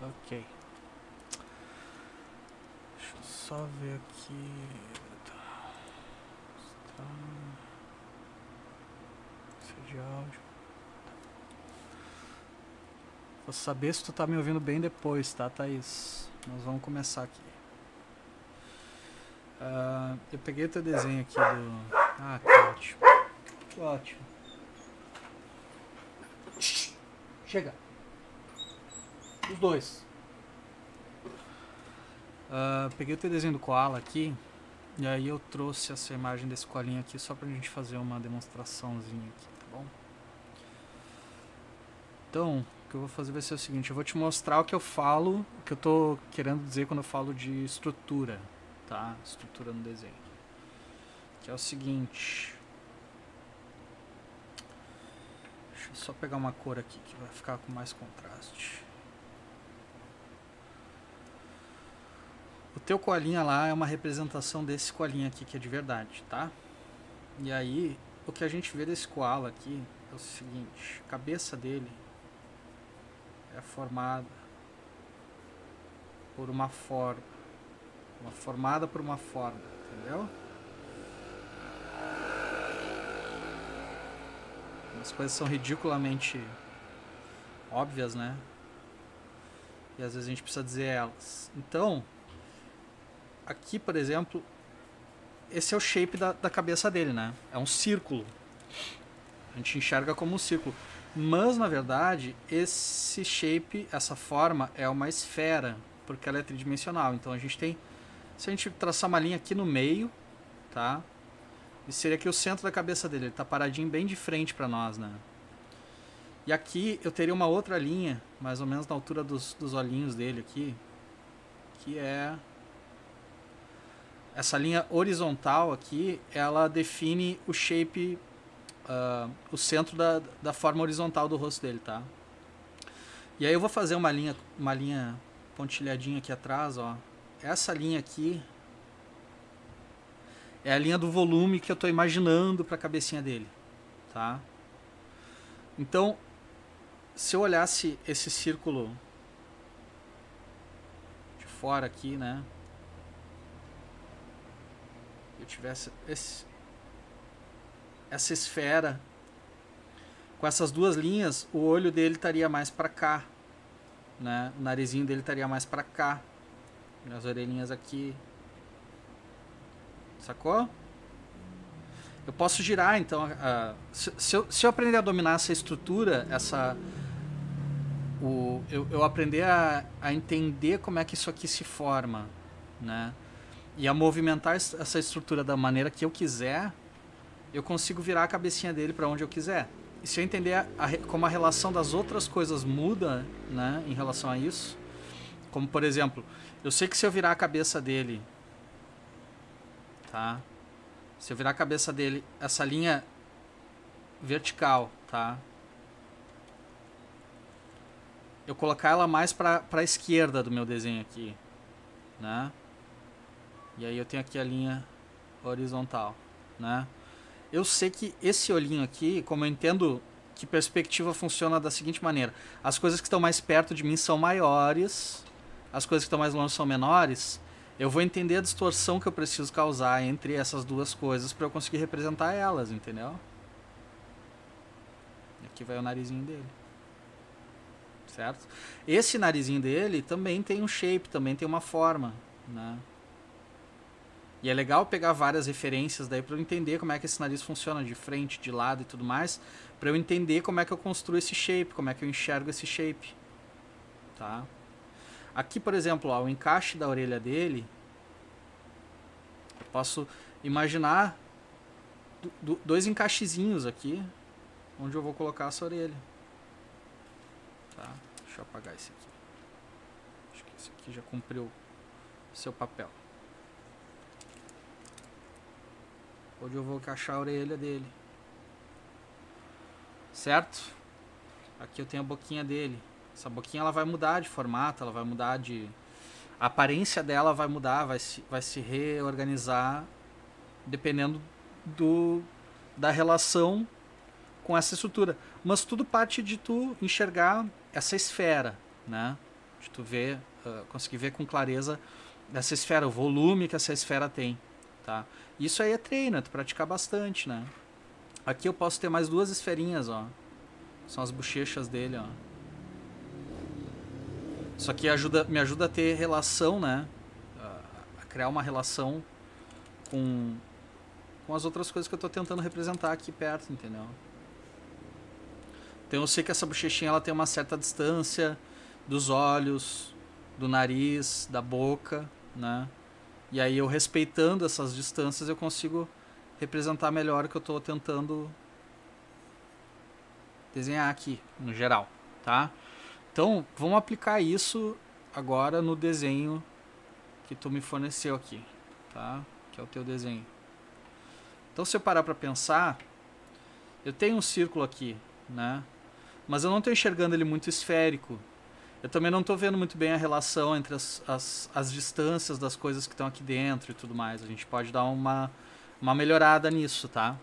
Ok. Deixa eu só ver aqui. Isso de áudio. Vou saber se tu tá me ouvindo bem depois, tá, Thaís? Nós vamos começar aqui. Eu peguei o teu desenho aqui do... Ah, que ótimo. Que ótimo. Chega. Os dois. Peguei o teu desenho do koala aqui. E aí eu trouxe essa imagem desse koalinha aqui só pra gente fazer uma demonstraçãozinha aqui, tá bom? Então, o que eu vou fazer vai ser o seguinte. Eu vou te mostrar o que eu falo, o que eu tô querendo dizer quando eu falo de estrutura, tá? Estrutura no desenho. Que é o seguinte... Deixa eu só pegar uma cor aqui que vai ficar com mais contraste. O teu koalinha lá é uma representação desse koalinha aqui que é de verdade, tá? E aí, o que a gente vê desse koala aqui é o seguinte. A cabeça dele é formada por uma forma. Formada por uma forma, entendeu? As coisas são ridiculamente óbvias, né? E às vezes a gente precisa dizer elas. Então, aqui, por exemplo, esse é o shape da cabeça dele, né? É um círculo. A gente enxerga como um círculo. Mas, na verdade, esse shape, essa forma, é uma esfera, porque ela é tridimensional. Então, a gente tem... Se a gente traçar uma linha aqui no meio, tá? E seria aqui o centro da cabeça dele. Ele tá paradinho bem de frente para nós, né? E aqui eu teria uma outra linha, mais ou menos na altura dos olhinhos dele aqui, que é... Essa linha horizontal aqui, ela define o shape, o centro da forma horizontal do rosto dele, tá? E aí eu vou fazer uma linha pontilhadinha aqui atrás, ó. Essa linha aqui é a linha do volume que eu estou imaginando para a cabecinha dele, tá? Então, se eu olhasse esse círculo de fora aqui, né? Eu tivesse essa esfera com essas duas linhas, o olho dele estaria mais para cá, né? O narizinho dele estaria mais para cá, as orelhinhas aqui, sacou? Eu posso girar, então, se eu aprender a dominar essa estrutura, eu aprender a entender como é que isso aqui se forma, né? E a movimentar essa estrutura da maneira que eu quiser, eu consigo virar a cabecinha dele para onde eu quiser. E se eu entender como a relação das outras coisas muda, né, em relação a isso, como por exemplo, eu sei que se eu virar a cabeça dele, tá? Se eu virar a cabeça dele, essa linha vertical, tá? Eu colocar ela mais para a esquerda do meu desenho aqui, né? E aí eu tenho aqui a linha horizontal, né? Eu sei que esse olhinho aqui, como eu entendo que perspectiva funciona da seguinte maneira. As coisas que estão mais perto de mim são maiores, as coisas que estão mais longe são menores. Eu vou entender a distorção que eu preciso causar entre essas duas coisas para eu conseguir representar elas, entendeu? Aqui vai o narizinho dele. Certo? Esse narizinho dele também tem um shape, também tem uma forma, né? E é legal pegar várias referências daí para eu entender como é que esse nariz funciona de frente, de lado e tudo mais, para eu entender como é que eu construo esse shape, como é que eu enxergo esse shape, tá? Aqui, por exemplo, ó, o encaixe da orelha dele, eu posso imaginar dois encaixezinhos aqui, onde eu vou colocar essa orelha, tá? Deixa eu apagar esse aqui. Acho que esse aqui já cumpriu o seu papel. Onde eu vou encaixar a orelha dele. Certo? Aqui eu tenho a boquinha dele. Essa boquinha ela vai mudar de formato, ela vai mudar de... A aparência dela vai mudar, vai se reorganizar dependendo da relação com essa estrutura. Mas tudo parte de tu enxergar essa esfera, né? De tu ver, conseguir ver com clareza essa esfera, o volume que essa esfera tem, tá? Isso aí é treino, é tu praticar bastante, né? Aqui eu posso ter mais duas esferinhas, ó. São as bochechas dele, ó. Isso aqui me ajuda a ter relação, né? A criar uma relação com as outras coisas que eu tô tentando representar aqui perto, entendeu? Então eu sei que essa bochechinha ela tem uma certa distância dos olhos, do nariz, da boca, né? E aí eu respeitando essas distâncias eu consigo representar melhor o que eu estou tentando desenhar aqui, no geral, tá? Então vamos aplicar isso agora no desenho que tu me forneceu aqui, tá? Que é o teu desenho. Então se eu parar para pensar, eu tenho um círculo aqui, né? Mas eu não estou enxergando ele muito esférico. Eu também não estou vendo muito bem a relação entre as distâncias das coisas que estão aqui dentro e tudo mais. A gente pode dar uma melhorada nisso, tá?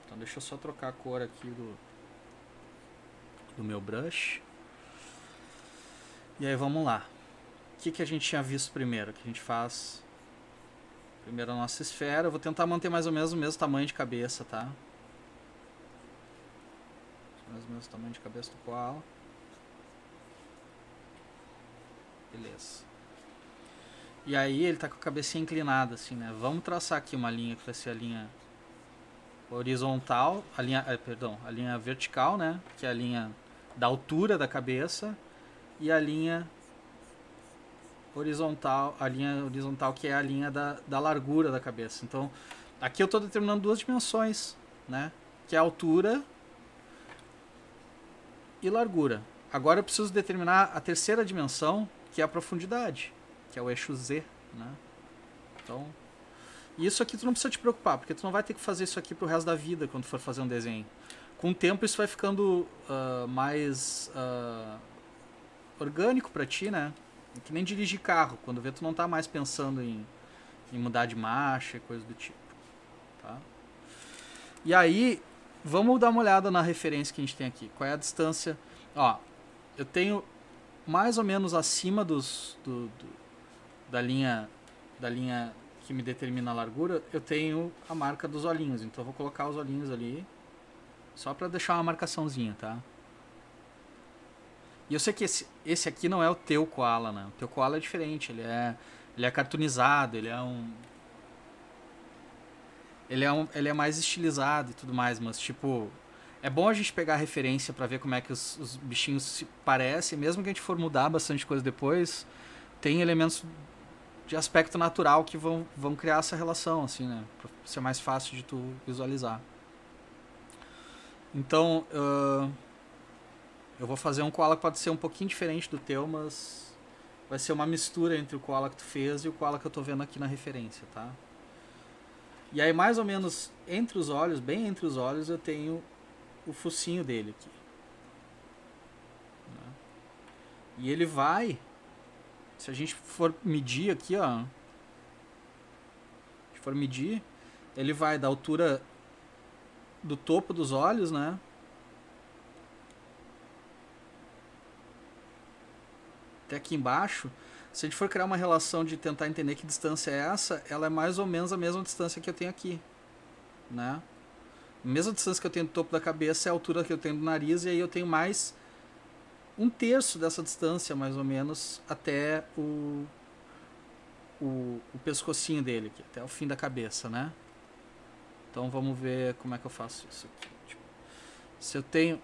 Então deixa eu só trocar a cor aqui do meu brush. E aí vamos lá. O que a gente tinha visto primeiro? Que a gente faz primeiro a nossa esfera. Eu vou tentar manter mais ou menos o mesmo tamanho de cabeça, tá? Mais ou menos o tamanho de cabeça do koala. Beleza. E aí ele tá com a cabecinha inclinada, assim, né? Vamos traçar aqui uma linha que vai ser a linha horizontal, a linha vertical, né? Que é a linha da altura da cabeça. E a linha horizontal que é a linha da largura da cabeça. Então, aqui eu estou determinando duas dimensões, né? Que é a altura e largura. Agora eu preciso determinar a terceira dimensão, que é a profundidade, que é o eixo Z, né? Então, isso aqui tu não precisa te preocupar, porque tu não vai ter que fazer isso aqui pro resto da vida quando for fazer um desenho. Com o tempo isso vai ficando mais orgânico pra ti, né? É que nem dirigir carro, quando vê tu não tá mais pensando em mudar de marcha e coisa do tipo, tá? E aí, vamos dar uma olhada na referência que a gente tem aqui. Qual é a distância? Ó, eu tenho mais ou menos acima da linha que me determina a largura, eu tenho a marca dos olhinhos. Então eu vou colocar os olhinhos ali, só para deixar uma marcaçãozinha, tá? E eu sei que esse aqui não é o teu koala, né? O teu koala é diferente, ele é cartoonizado, ele é mais estilizado e tudo mais, mas tipo, é bom a gente pegar a referência pra ver como é que os bichinhos se parecem, mesmo que a gente for mudar bastante coisa depois, tem elementos de aspecto natural que vão criar essa relação, assim, né? Pra ser mais fácil de tu visualizar. Então, eu vou fazer um koala que pode ser um pouquinho diferente do teu, mas vai ser uma mistura entre o koala que tu fez e o koala que eu tô vendo aqui na referência, tá? E aí, mais ou menos entre os olhos, bem entre os olhos, eu tenho o focinho dele aqui. E ele vai, se a gente for medir aqui, ó, se for medir, ele vai da altura do topo dos olhos, né? Até aqui embaixo. Se a gente for criar uma relação de tentar entender que distância é essa, ela é mais ou menos a mesma distância que eu tenho aqui, né? A mesma distância que eu tenho do topo da cabeça é a altura que eu tenho do nariz, e aí eu tenho mais um terço dessa distância, mais ou menos, até o pescocinho dele, aqui, até o fim da cabeça, né? Então vamos ver como é que eu faço isso aqui. Tipo, se eu tenho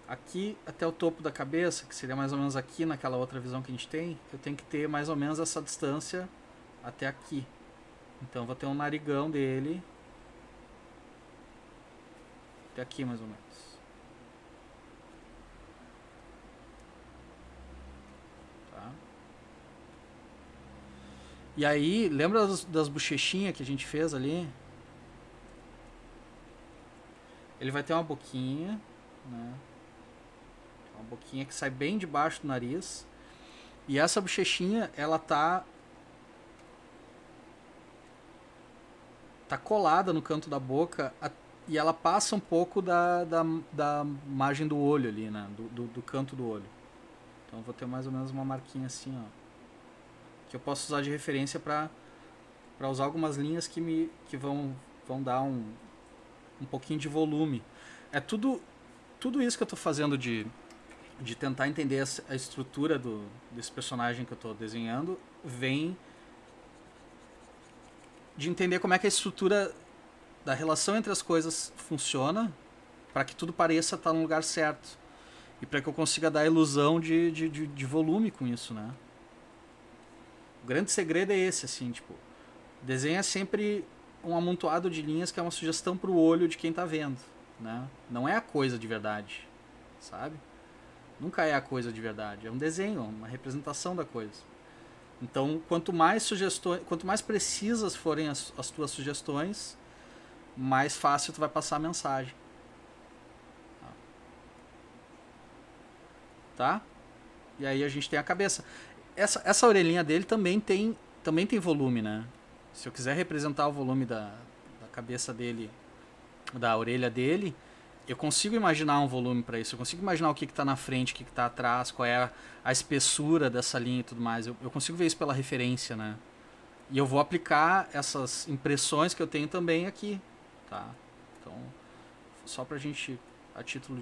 aqui até o topo da cabeça, que seria mais ou menos aqui naquela outra visão que a gente tem, eu tenho que ter mais ou menos essa distância até aqui. Então eu vou ter um narigão dele até aqui mais ou menos. Tá? E aí, lembra das bochechinhas que a gente fez ali? Ele vai ter uma boquinha, né? Uma boquinha que sai bem debaixo do nariz. E essa bochechinha, ela tá colada no canto da boca e ela passa um pouco da margem do olho ali, né? Do canto do olho. Então eu vou ter mais ou menos uma marquinha assim, ó, que eu posso usar de referência para usar algumas linhas que vão dar um pouquinho de volume. É tudo isso que eu estou fazendo de tentar entender a estrutura desse personagem que eu estou desenhando, vem de entender como é que a estrutura da relação entre as coisas funciona para que tudo pareça estar no lugar certo. E para que eu consiga dar a ilusão de volume com isso, né? O grande segredo é esse, assim, tipo, desenha sempre um amontoado de linhas que é uma sugestão para o olho de quem está vendo, né? Não é a coisa de verdade, sabe? Nunca é a coisa de verdade, é um desenho, uma representação da coisa. Então, quanto mais precisas forem as tuas sugestões, mais fácil tu vai passar a mensagem. Tá? E aí a gente tem a cabeça. Essa orelhinha dele também tem volume, né? Se eu quiser representar o volume da cabeça dele, da orelha dele, eu consigo imaginar um volume para isso. Eu consigo imaginar o que está na frente, o que está atrás, qual é a espessura dessa linha e tudo mais. Eu consigo ver isso pela referência, né? E eu vou aplicar essas impressões que eu tenho também aqui, tá? Então, só pra gente, a título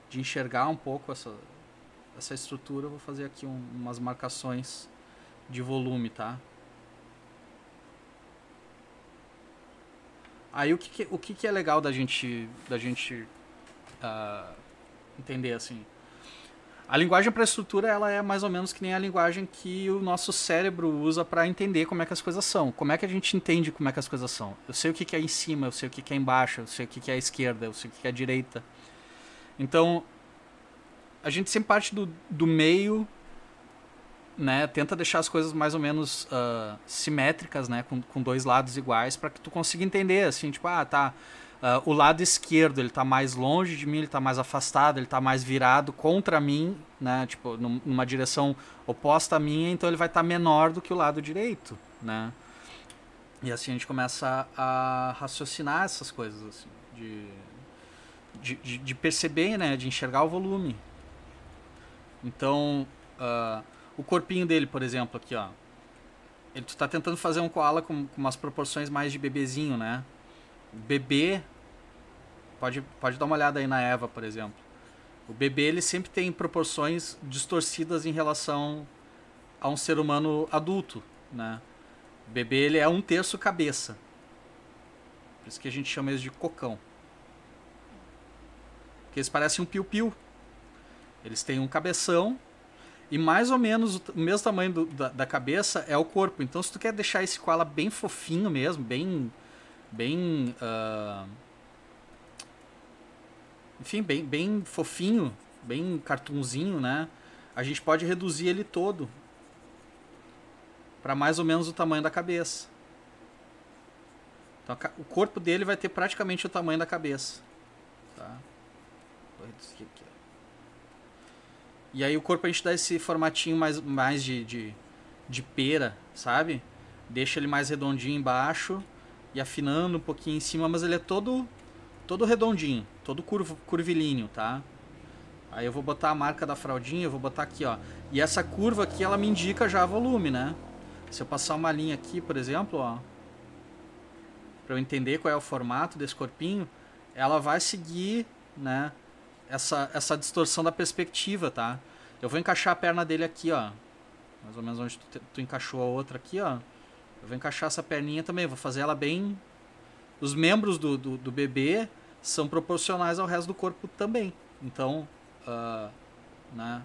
de enxergar um pouco essa estrutura, eu vou fazer aqui umas marcações de volume, tá? Aí o que é legal da gente entender, assim? A linguagem para estrutura, ela é mais ou menos que nem a linguagem que o nosso cérebro usa para entender como é que as coisas são. Como é que a gente entende como é que as coisas são? Eu sei o que é em cima, eu sei o que é embaixo, eu sei o que é a esquerda, eu sei o que é a direita. Então, a gente sempre parte do meio, né? Tenta deixar as coisas mais ou menos simétricas, né? Com dois lados iguais, para que tu consiga entender, assim, tipo, tá... o lado esquerdo, ele tá mais longe de mim, ele tá mais afastado, ele tá mais virado contra mim, né? Tipo, numa direção oposta à minha, então ele vai estar menor do que o lado direito, né? E assim a gente começa a raciocinar essas coisas, assim, de perceber, né? De enxergar o volume. Então, o corpinho dele, por exemplo, aqui, ó. Tu tá tentando fazer um koala com umas proporções mais de bebezinho, né? O bebê... Pode dar uma olhada aí na Eva, por exemplo. O bebê, ele sempre tem proporções distorcidas em relação a um ser humano adulto, né? O bebê, ele é 1/3 cabeça. Por isso que a gente chama eles de cocão. Porque eles parecem um piu-piu. Eles têm um cabeção e mais ou menos o mesmo tamanho da cabeça é o corpo. Então, se tu quer deixar esse koala bem fofinho mesmo, enfim, bem fofinho, bem cartunzinho, né? A gente pode reduzir ele todo para mais ou menos o tamanho da cabeça. Então, o corpo dele vai ter praticamente o tamanho da cabeça. Tá? Vou reduzir aqui. E aí o corpo a gente dá esse formatinho mais de pera, sabe? Deixa ele mais redondinho embaixo e afinando um pouquinho em cima, mas ele é todo redondinho, todo curvilíneo, tá? Aí eu vou botar a marca da fraldinha, eu vou botar aqui, ó. E essa curva aqui, ela me indica já volume, né? Se eu passar uma linha aqui, por exemplo, ó, pra eu entender qual é o formato desse corpinho, ela vai seguir, né, essa distorção da perspectiva, tá? Eu vou encaixar a perna dele aqui, ó. Mais ou menos onde tu encaixou a outra aqui, ó. Eu vou encaixar essa perninha também, vou fazer ela bem... Os membros do bebê são proporcionais ao resto do corpo também. Então, né,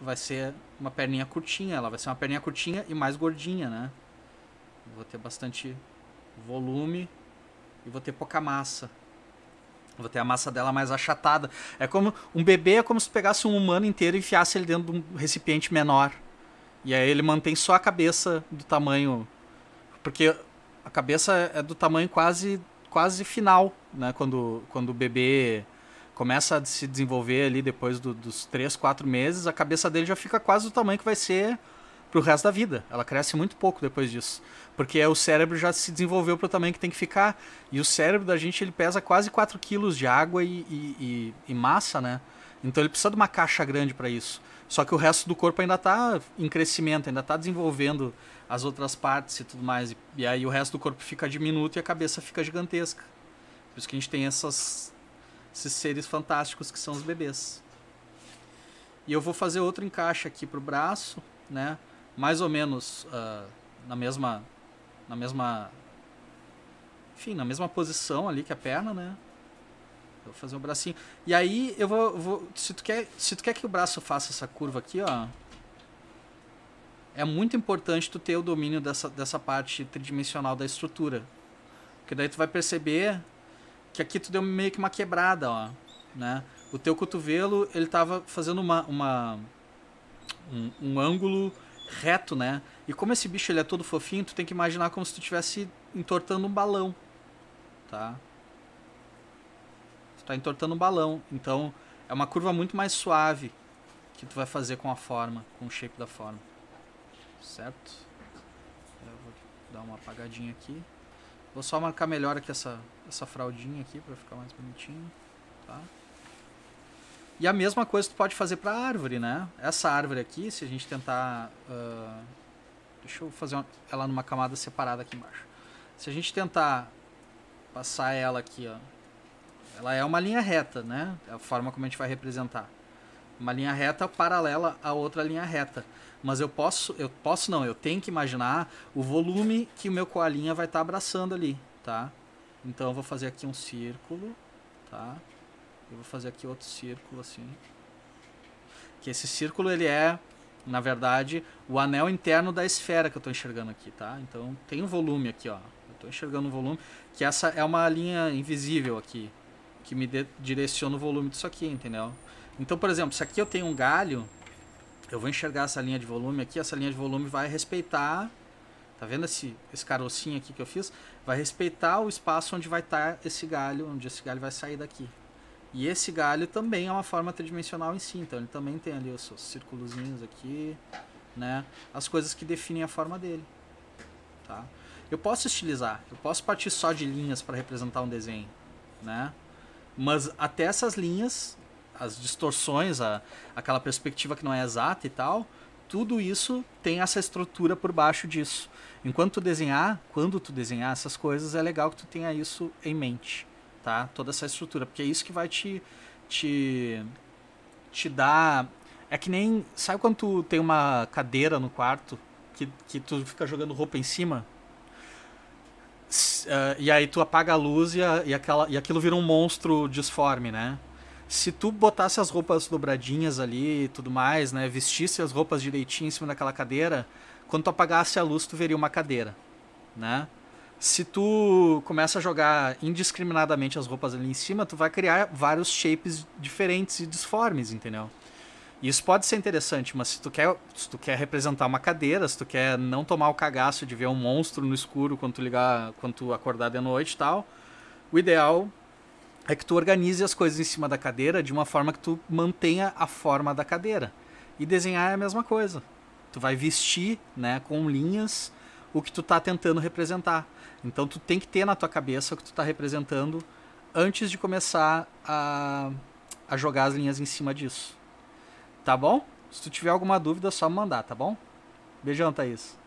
vai ser uma perninha curtinha. Ela vai ser uma perninha curtinha e mais gordinha, né? Vou ter bastante volume e vou ter pouca massa. Vou ter a massa dela mais achatada. É como um bebê, é como se tu pegasse um humano inteiro e enfiasse ele dentro de um recipiente menor. E aí ele mantém só a cabeça do tamanho... Porque... A cabeça é do tamanho quase final, né? Quando o bebê começa a se desenvolver ali depois dos 3, 4 meses, a cabeça dele já fica quase do tamanho que vai ser pro resto da vida. Ela cresce muito pouco depois disso. Porque o cérebro já se desenvolveu pro tamanho que tem que ficar. E o cérebro da gente, ele pesa quase 4 quilos de água e massa, né? Então ele precisa de uma caixa grande para isso. Só que o resto do corpo ainda está em crescimento, ainda está desenvolvendo as outras partes e tudo mais. E aí o resto do corpo fica diminuto e a cabeça fica gigantesca. Por isso que a gente tem esses seres fantásticos que são os bebês. E eu vou fazer outro encaixe aqui pro braço, né? Mais ou menos na mesma, enfim, na mesma posição ali que a perna, né? Eu vou fazer um bracinho. E aí eu vou se tu quer que o braço faça essa curva aqui, ó, é muito importante tu ter o domínio dessa parte tridimensional da estrutura. Porque daí tu vai perceber que aqui tu deu meio que uma quebrada, ó, né? O teu cotovelo, ele tava fazendo um ângulo reto, né? E como esse bicho ele é todo fofinho, tu tem que imaginar como se tu estivesse entortando um balão, tá? Tu tá entortando um balão. Então, é uma curva muito mais suave que tu vai fazer com a forma, com o shape da forma. Certo? Eu vou dar uma apagadinha aqui. Vou só marcar melhor aqui essa fraldinha aqui pra ficar mais bonitinho, tá? E a mesma coisa tu pode fazer pra árvore, né? Essa árvore aqui, se a gente tentar... deixa eu fazer ela numa camada separada aqui embaixo. Se a gente tentar passar ela aqui, ó, ela é uma linha reta, né? É a forma como a gente vai representar. Uma linha reta paralela a outra linha reta. Mas eu tenho que imaginar o volume que o meu koalinha vai estar abraçando ali, tá? Então eu vou fazer aqui um círculo, tá? Eu vou fazer aqui outro círculo assim. Que esse círculo ele é, na verdade, o anel interno da esfera que eu estou enxergando aqui, tá? Então tem um volume aqui, ó. Eu estou enxergando um volume, que essa é uma linha invisível aqui, que me direciona o volume disso aqui, entendeu? Então, por exemplo, se aqui eu tenho um galho, eu vou enxergar essa linha de volume aqui, essa linha de volume vai respeitar, tá vendo esse carocinho aqui que eu fiz? Vai respeitar o espaço onde vai estar esse galho, onde esse galho vai sair daqui. E esse galho também é uma forma tridimensional em si, então ele também tem ali os seus círculozinhos aqui, né? As coisas que definem a forma dele, tá? Eu posso estilizar, eu posso partir só de linhas para representar um desenho, né? Mas até essas linhas, as distorções, aquela perspectiva que não é exata e tal, tudo isso tem essa estrutura por baixo disso. Enquanto tu desenhar, quando tu desenhar essas coisas, é legal que tu tenha isso em mente, tá? Toda essa estrutura, porque é isso que vai te dar... É que nem... Sabe quando tu tem uma cadeira no quarto que tu fica jogando roupa em cima? E aí tu apaga a luz e aquilo vira um monstro disforme, né? Se tu botasse as roupas dobradinhas ali e tudo mais, né? Vestisse as roupas direitinho em cima daquela cadeira, quando tu apagasse a luz, tu veria uma cadeira, né? Se tu começa a jogar indiscriminadamente as roupas ali em cima, tu vai criar vários shapes diferentes e disformes, entendeu? E isso pode ser interessante, mas se tu quer representar uma cadeira, se tu quer não tomar o cagaço de ver um monstro no escuro quando tu acordar de noite e tal, o ideal é que tu organize as coisas em cima da cadeira de uma forma que tu mantenha a forma da cadeira. E desenhar é a mesma coisa. Tu vai vestir, né, com linhas o que tu tá tentando representar. Então tu tem que ter na tua cabeça o que tu tá representando antes de começar a jogar as linhas em cima disso. Tá bom? Se tu tiver alguma dúvida, é só me mandar, tá bom? Beijão, Thaís.